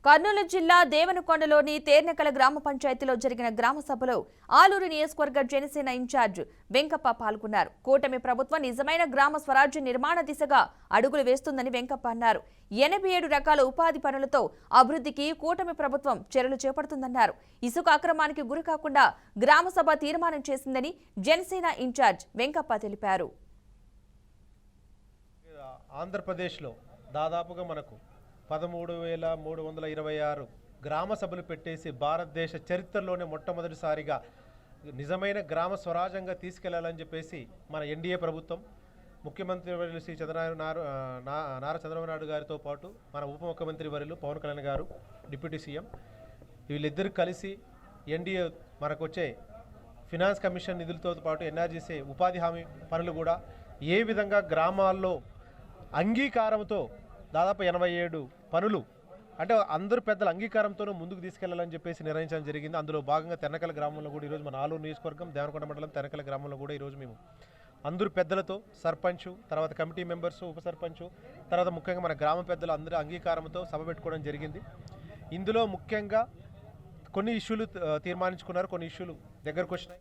కర్నూలు జిల్లా దేవనకొండలోని తేర్నకల గ్రామ పంచాయతీలో జరిగిన గ్రామ సభలో ఆలూరు నియోజకవర్గ జనసేన ఇన్ఛార్జ్ వెంకప్ప పాల్గొన్నారు. కూటమి ప్రభుత్వం నిజమైన గ్రామ స్వరాజ్య నిర్మాణ దిశగా అడుగులు వేస్తుందని వెంకప్ప అన్నారు. 87 రకాల ఉపాధి పనులతో అభివృద్ధికి కూటమి ప్రభుత్వం చర్యలు చేపడుతుందన్నారు. ఇసుక అక్రమానికి గురి కాకుండా గ్రామ సభ తీర్మానం చేసిందని జనసేన ఇన్ఛార్జ్ వెంకప్ప తెలిపారు. ఆంధ్రప్రదేశ్లో దాదాపుగా మనకు 13,326 గ్రామ సభలు పెట్టేసి భారతదేశ చరిత్రలోనే మొట్టమొదటిసారిగా నిజమైన గ్రామ స్వరాజ్యంగా తీసుకెళ్లాలని చెప్పేసి మన ఎన్డీఏ ప్రభుత్వం ముఖ్యమంత్రి వర్యులు శ్రీ నారా చంద్రబాబు నాయుడు గారితో పాటు మన ఉప ముఖ్యమంత్రి వర్యులు పవన్ కళ్యాణ్ గారు, డిప్యూటీ సీఎం వీళ్ళిద్దరు కలిసి ఎన్డీఏ మనకు వచ్చే ఫినాన్స్ కమిషన్ నిధులతో పాటు ఎన్ఆర్జీసీ ఉపాధి హామీ పనులు కూడా ఏ విధంగా గ్రామాల్లో అంగీకారంతో దాదాపు 87 పనులు అంటే అందరూ పెద్దల అంగీకారంతోనూ ముందుకు తీసుకెళ్లాలని చెప్పేసి నిర్ణయించడం జరిగింది. అందులో భాగంగా తెర్నకల గ్రామంలో కూడా ఈరోజు మన ఆలూరు నియోజకవర్గం దేవనకొండ మండలం తెర్నకల గ్రామంలో కూడా ఈరోజు మేము అందరూ పెద్దలతో సర్పంచ్, తర్వాత కమిటీ మెంబర్స్, ఉప సర్పంచ్, తర్వాత ముఖ్యంగా మన గ్రామ పెద్దలు అందరూ అంగీకారంతో సభ పెట్టుకోవడం జరిగింది. ఇందులో ముఖ్యంగా కొన్ని ఇష్యూలు తీర్మానించుకున్నారు, కొన్ని ఇష్యూలు దగ్గరకు వచ్చినాయి.